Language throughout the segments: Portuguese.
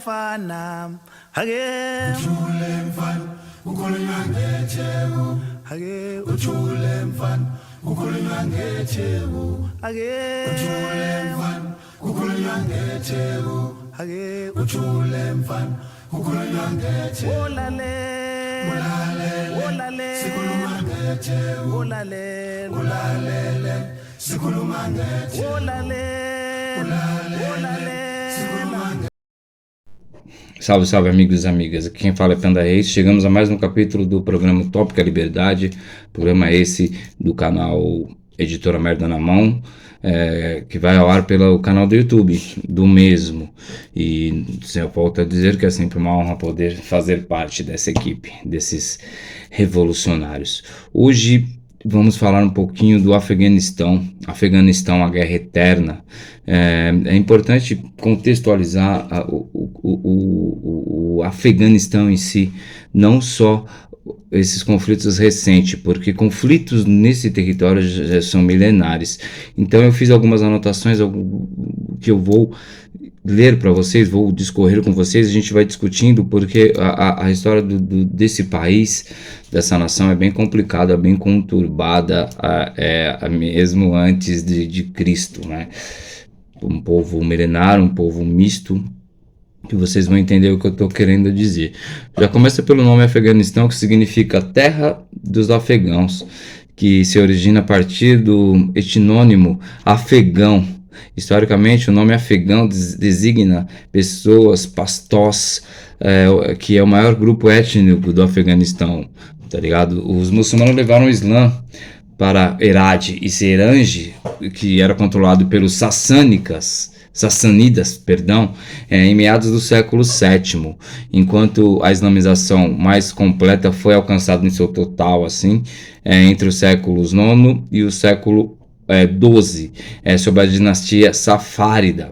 mfana hake uthule mfana ukhulunywa ngetheku hake uthule mfana ukhulunywa ngetheku hake uthule mfana ukhulunywa ngetheku hake uthule mfana ukhulunywa ngetheku olale sikhuluma ngetheku olale sikhuluma ngetheku olale sikhuluma. Salve, salve amigos e amigas, aqui quem fala é Panda Reis. Chegamos a mais um capítulo do programa Tópica Liberdade, programa esse do canal Editora Merda na Mão, que vai ao ar pelo canal do YouTube do mesmo. E eu volto a dizer que é sempre uma honra poder fazer parte dessa equipe, desses revolucionários. Hoje vamos falar um pouquinho do Afeganistão, a guerra eterna. É importante contextualizar o Afeganistão em si, não só esses conflitos recentes, porque conflitos nesse território já são milenares. Então eu fiz algumas anotações que eu vou ler para vocês, vou discorrer com vocês, a gente vai discutindo, porque a história desse país, dessa nação é bem complicada, bem conturbada, mesmo antes de Cristo, né? Um povo milenário, um povo misto, que vocês vão entender o que eu estou querendo dizer. Já começa pelo nome Afeganistão, que significa terra dos afegãos, que se origina a partir do etnônimo afegão. Historicamente, o nome afegão designa pessoas, pastós, que é o maior grupo étnico do Afeganistão, tá ligado? Os muçulmanos levaram o Islã para Herat e Serange, que era controlado pelos Sassânidas, em meados do século VII, enquanto a islamização mais completa foi alcançada em seu total, assim, entre os séculos IX e o século XII, sob a dinastia Safárida.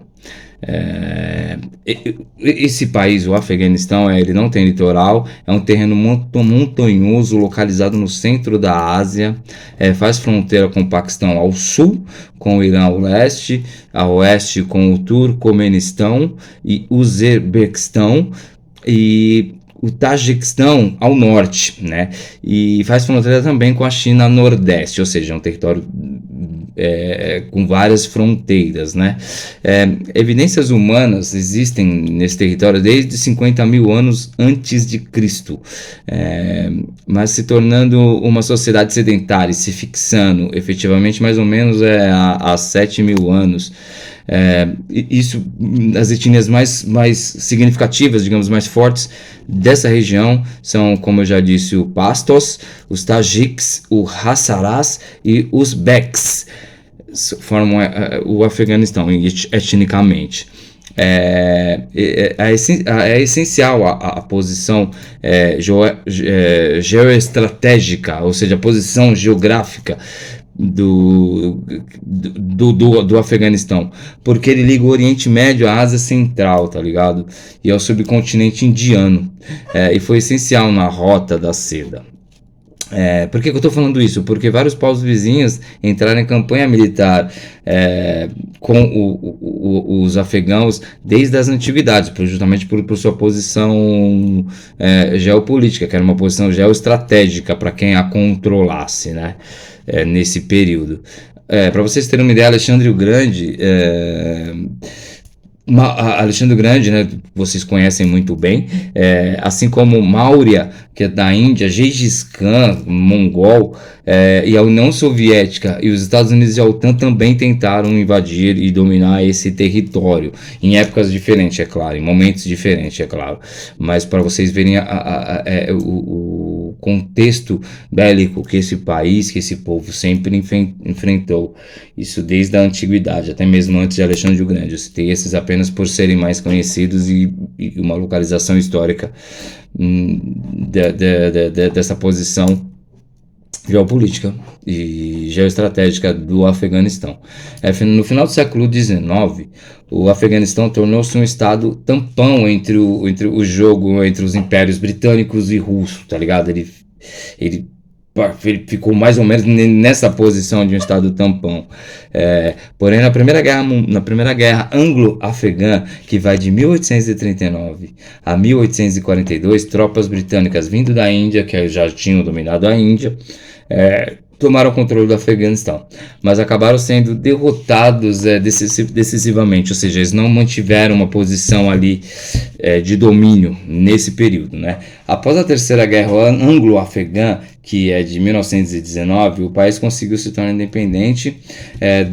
Esse país, o Afeganistão, ele não tem litoral, é um terreno montanhoso localizado no centro da Ásia, faz fronteira com o Paquistão ao sul, com o Irã ao leste, a oeste com o Turcomenistão e o Uzbequistão e o Tajiquistão ao norte, né? E faz fronteira também com a China nordeste, ou seja, é um território com várias fronteiras, né? Evidências humanas existem nesse território desde 50 mil anos antes de Cristo, mas se tornando uma sociedade sedentária e se fixando efetivamente mais ou menos há 7 mil anos. Isso, as etnias mais significativas, digamos, mais fortes dessa região são, como eu já disse, o Pastos, os Tajiks, o Hazarás e os Uzbeks, formam o Afeganistão etnicamente. É essencial a posição geoestratégica, ou seja, a posição geográfica do Afeganistão, porque ele liga o Oriente Médio à Ásia Central, tá ligado? E ao subcontinente indiano, e foi essencial na Rota da Seda. Por que eu estou falando isso? Porque vários povos vizinhos entraram em campanha militar com os afegãos desde as antiguidades, justamente por sua posição geopolítica, que era uma posição geoestratégica para quem a controlasse, né? Nesse período. Para vocês terem uma ideia, Alexandre o Grande, né, vocês conhecem muito bem, assim como Maurya, que é da Índia, Gengis Khan, mongol, e a União Soviética e os Estados Unidos e a OTAN também tentaram invadir e dominar esse território, em épocas diferentes, é claro, em momentos diferentes, é claro, mas para vocês verem o contexto bélico que esse país, que esse povo sempre enfrentou, isso desde a antiguidade, até mesmo antes de Alexandre o Grande. Eu citei esses apenas por serem mais conhecidos e uma localização histórica dessa posição geopolítica e geoestratégica do Afeganistão. No final do século XIX, o Afeganistão tornou-se um estado tampão entre o jogo entre os impérios britânicos e russo, tá ligado? Ele ficou mais ou menos nessa posição de um estado tampão. Porém, na primeira guerra anglo-afegã, que vai de 1839 a 1842, tropas britânicas vindo da Índia, que já tinham dominado a Índia, tomaram o controle do Afeganistão, mas acabaram sendo derrotados decisivamente, ou seja, eles não mantiveram uma posição ali de domínio nesse período, né? Após a Terceira Guerra Anglo-Afegã, que é de 1919, o país conseguiu se tornar independente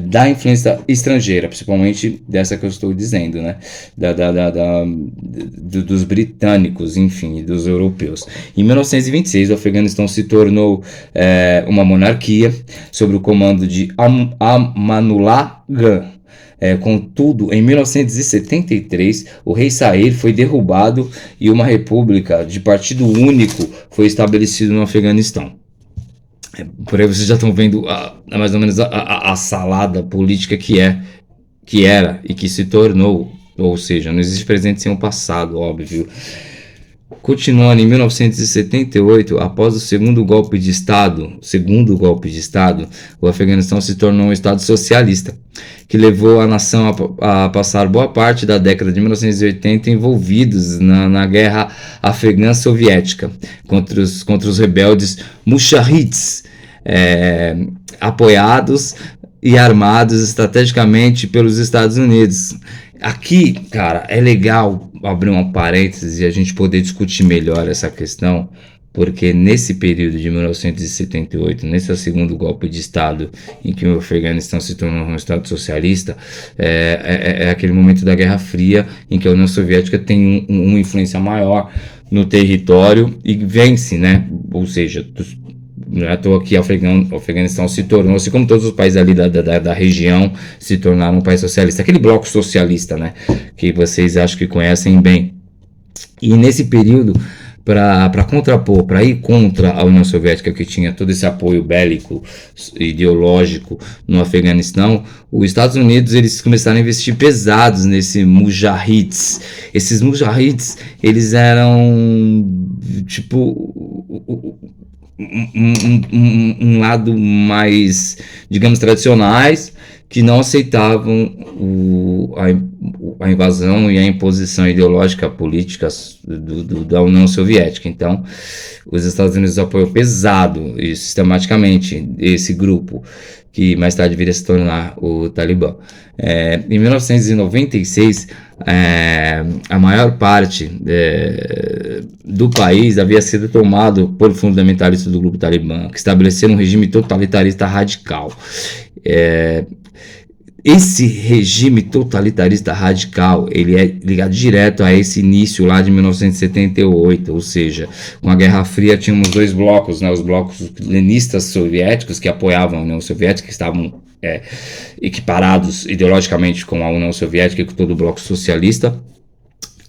da influência estrangeira, principalmente dessa que eu estou dizendo, né? Dos britânicos, enfim, dos europeus. Em 1926, o Afeganistão se tornou uma monarquia sob o comando de Amanullah Khan. Contudo, em 1973, o rei Said foi derrubado e uma república de partido único foi estabelecida no Afeganistão. Por aí vocês já estão vendo mais ou menos a salada política que era e que se tornou, ou seja, não existe presente sem o passado, óbvio. Continuando, em 1978, após o segundo golpe de Estado, o Afeganistão se tornou um Estado socialista, que levou a nação a passar boa parte da década de 1980 envolvidos na guerra afegã soviética contra os rebeldes Mushahids, apoiados e armados estrategicamente pelos Estados Unidos. Aqui, cara, é legal abrir um parênteses e a gente poder discutir melhor essa questão, porque nesse período de 1978, nesse segundo golpe de Estado em que o Afeganistão se tornou um Estado socialista, é aquele momento da Guerra Fria em que a União Soviética tem uma influência maior no território e vence, né? Ou seja, não é à toa que o Afeganistão se tornou, assim como todos os países ali da região, se tornaram um país socialista. Aquele bloco socialista, né? Que vocês acho que conhecem bem. E nesse período, para contrapor, para ir contra a União Soviética, que tinha todo esse apoio bélico, ideológico no Afeganistão, os Estados Unidos eles começaram a investir pesados nesse Mujahids. Esses Mujahids, eles eram tipo um lado mais, digamos, tradicionais, que não aceitavam a invasão e a imposição ideológica política da União Soviética. Então, os Estados Unidos apoiam pesado e sistematicamente esse grupo, que mais tarde viria a se tornar o Talibã. Em 1996, a maior parte do país havia sido tomado por fundamentalistas do grupo Talibã, que estabeleceram um regime totalitarista radical. Esse regime totalitarista radical, ele é ligado direto a esse início lá de 1978, ou seja, com a Guerra Fria tínhamos dois blocos, né, os blocos lenistas soviéticos que apoiavam a União Soviética, que estavam equiparados ideologicamente com a União Soviética e com todo o bloco socialista,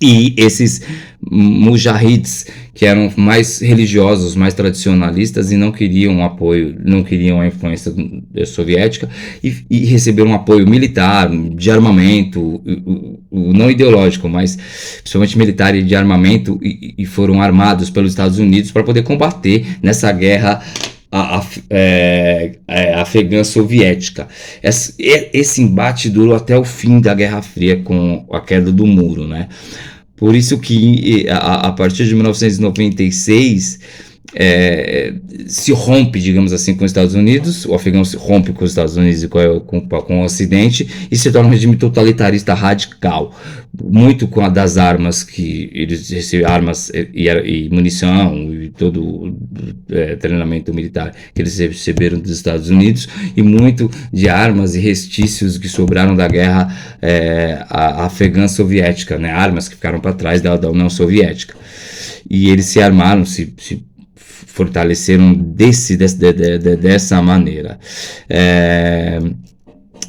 e esses mujahids, que eram mais religiosos, mais tradicionalistas e não queriam apoio, não queriam a influência soviética e receberam um apoio militar, de armamento, não ideológico, mas principalmente militar e de armamento, e foram armados pelos Estados Unidos para poder combater nessa guerra afegã soviética. Esse embate durou até o fim da Guerra Fria, com a queda do muro, né? Por isso que a partir de 1996 se rompe, digamos assim, com os Estados Unidos, o Afegão se rompe com os Estados Unidos e com o Ocidente e se torna um regime totalitarista radical, muito com a das armas, que eles receberam armas e munição e todo o treinamento militar que eles receberam dos Estados Unidos, e muito de armas e restícios que sobraram da guerra afegã soviética, né, armas que ficaram para trás da União Soviética, e eles se armaram, se fortaleceram dessa maneira.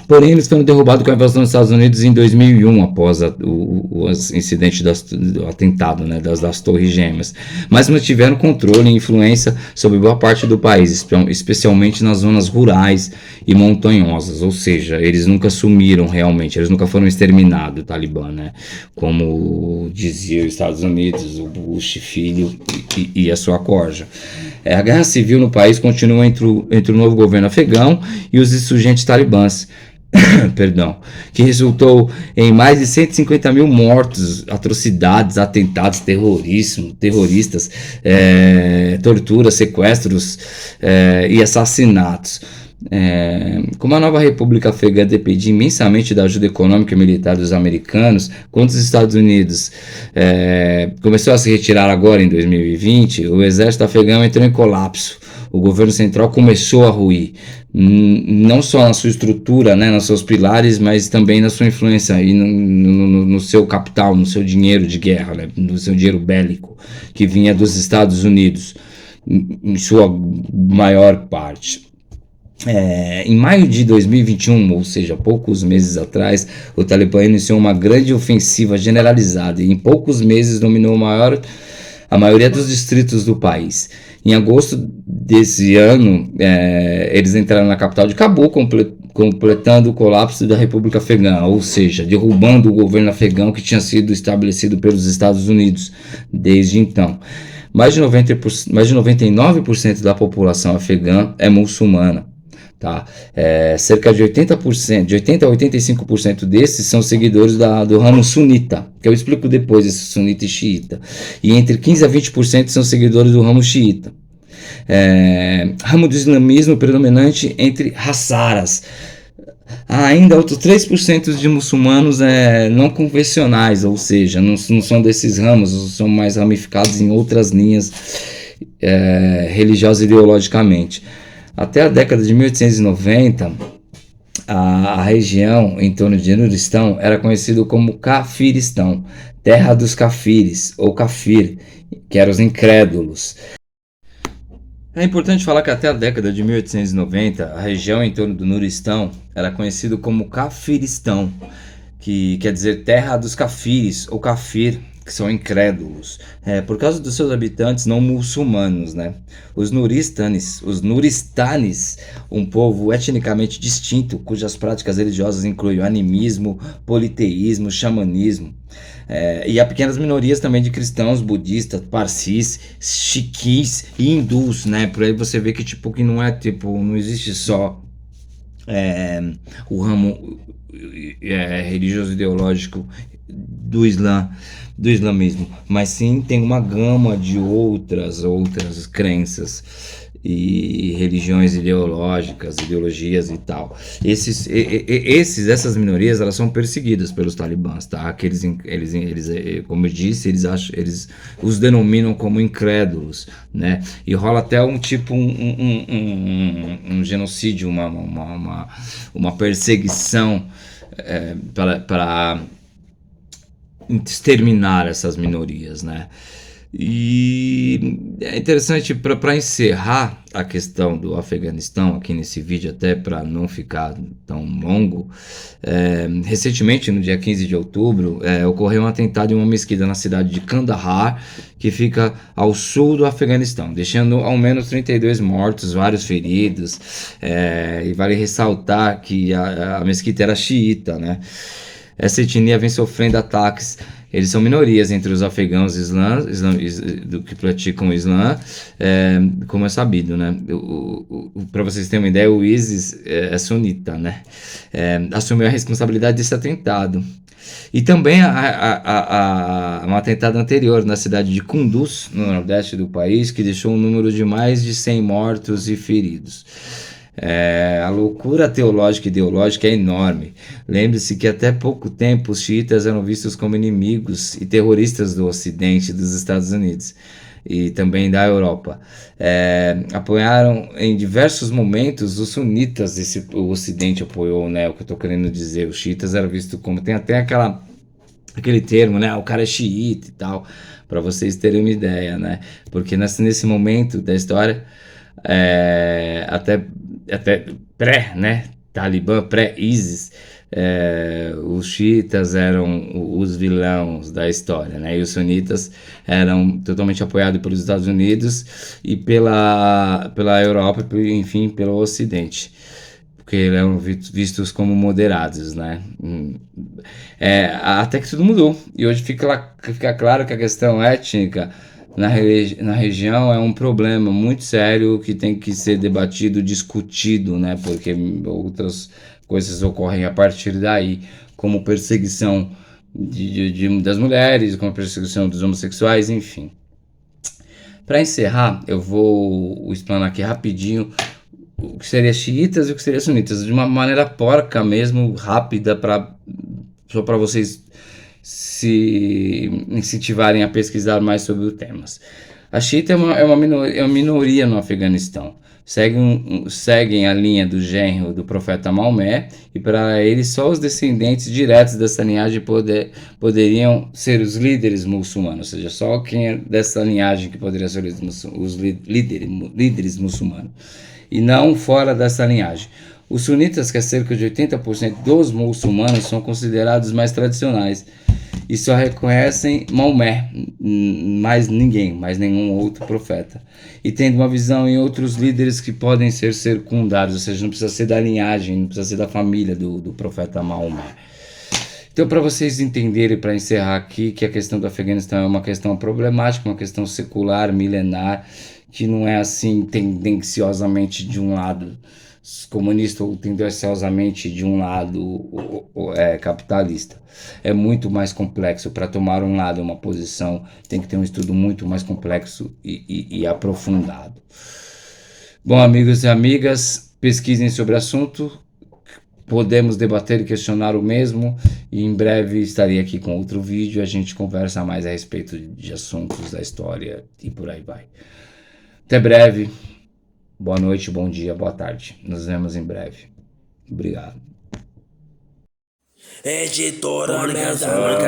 Porém, eles foram derrubados com a invasão dos Estados Unidos em 2001, após o incidente do atentado, né, das Torres Gêmeas. Mas mantiveram controle e influência sobre boa parte do país, especialmente nas zonas rurais e montanhosas. Ou seja, eles nunca sumiram realmente, eles nunca foram exterminados, o Talibã, né? Como dizia os Estados Unidos, o Bush filho e a sua corja. A guerra civil no país continua entre o novo governo afegão e os insurgentes talibãs. Perdão, que resultou em mais de 150 mil mortos, atrocidades, atentados terroristas, torturas, sequestros e assassinatos. Como a nova República Afegã dependia imensamente da ajuda econômica e militar dos americanos, quando os Estados Unidos começou a se retirar agora em 2020, o exército afegão entrou em colapso. O governo central começou a ruir, não só na sua estrutura, né, nos seus pilares, mas também na sua influência e no seu capital, no seu dinheiro de guerra, né, no seu dinheiro bélico, que vinha dos Estados Unidos, em sua maior parte. Em maio de 2021, ou seja, poucos meses atrás, o Talibã iniciou uma grande ofensiva generalizada e em poucos meses dominou a maioria dos distritos do país. Em agosto desse ano, eles entraram na capital de Cabul, completando o colapso da República Afegã, ou seja, derrubando o governo afegão que tinha sido estabelecido pelos Estados Unidos desde então. Mais de 99% da população afegã é muçulmana. Tá? Cerca de 80%, de 80% a 85% desses são seguidores do ramo sunita, que eu explico depois, esse sunita e xiita, e entre 15% a 20% são seguidores do ramo xiita. Ramo do islamismo predominante entre Hazaras. Ainda outros 3% de muçulmanos não convencionais, ou seja, não são desses ramos, são mais ramificados em outras linhas religiosas ideologicamente. Até a década de 1890, a região em torno de Nuristão era conhecida como Cafiristão, terra dos cafires, ou kafir, que eram os incrédulos. É importante falar que até a década de 1890, a região em torno do Nuristão era conhecida como Cafiristão, que quer dizer terra dos cafires, ou kafir, que são incrédulos, por causa dos seus habitantes não muçulmanos, né? Os Nuristanes, um povo etnicamente distinto, cujas práticas religiosas incluem o animismo, politeísmo, xamanismo, e há pequenas minorias também de cristãos, budistas, parsis, sikhs e hindus, né? Por aí você vê que que não existe só o ramo religioso ideológico do islamismo, mas sim tem uma gama de outras crenças e religiões ideologias e tal. Essas minorias, elas são perseguidas pelos talibãs, tá? Que eles como eu disse, eles os denominam como incrédulos, né? E rola até um genocídio, uma perseguição para exterminar essas minorias, né? E é interessante, para encerrar a questão do Afeganistão aqui nesse vídeo, até para não ficar tão longo, recentemente, no dia 15 de outubro, ocorreu um atentado em uma mesquita na cidade de Kandahar, que fica ao sul do Afeganistão, deixando ao menos 32 mortos, vários feridos, e vale ressaltar que a mesquita era xiita, né? Essa etnia vem sofrendo ataques. Eles são minorias entre os afegãos do que praticam o Islã, como é sabido, né? Para vocês terem uma ideia, o ISIS é sunita, né? Assumiu a responsabilidade desse atentado. E também um atentado anterior na cidade de Kunduz, no nordeste do país, que deixou um número de mais de 100 mortos e feridos. A loucura teológica e ideológica é enorme. Lembre-se que até pouco tempo os xiitas eram vistos como inimigos e terroristas do Ocidente, dos Estados Unidos e também da Europa. Apoiaram em diversos momentos os sunitas, o Ocidente apoiou, né? O que eu estou querendo dizer, os xiitas eram vistos como, tem até aquele termo, né? O cara é xiita e tal, para vocês terem uma ideia, né? Porque nesse momento da história, até pré, né? Talibã, pré-ISIS, os xiitas eram os vilões da história, né? E os sunitas eram totalmente apoiados pelos Estados Unidos e pela Europa, enfim, pelo Ocidente, porque eram vistos como moderados, né? Até que tudo mudou e hoje fica claro que a questão étnica na região é um problema muito sério que tem que ser debatido, discutido, né? Porque outras coisas ocorrem a partir daí, como perseguição das mulheres, como perseguição dos homossexuais, enfim. Para encerrar, eu vou explanar aqui rapidinho o que seria xiitas e o que seria sunitas, de uma maneira porca mesmo, rápida, só para vocês se incentivarem a pesquisar mais sobre os temas. A xiita é uma minoria no Afeganistão. Seguem a linha do genro do profeta Maomé e para eles só os descendentes diretos dessa linhagem poderiam ser os líderes muçulmanos, ou seja, só quem é dessa linhagem que poderia ser os líderes muçulmanos e não fora dessa linhagem. Os sunitas, que é cerca de 80% dos muçulmanos, são considerados mais tradicionais e só reconhecem Maomé, mais nenhum outro profeta. E tendo uma visão em outros líderes que podem ser secundários, ou seja, não precisa ser da linhagem, não precisa ser da família do profeta Maomé. Então, para vocês entenderem, para encerrar aqui, que a questão do Afeganistão é uma questão problemática, uma questão secular, milenar, que não é assim tendenciosamente de um lado comunista ou tendenciosamente de um lado capitalista. É muito mais complexo. Para tomar um lado, uma posição, tem que ter um estudo muito mais complexo e aprofundado. Bom, amigos e amigas, pesquisem sobre o assunto, podemos debater e questionar o mesmo, e em breve estarei aqui com outro vídeo, a gente conversa mais a respeito de assuntos da história e por aí vai. Até breve, boa noite, bom dia, boa tarde, nos vemos em breve. Obrigado. Editora Mensal.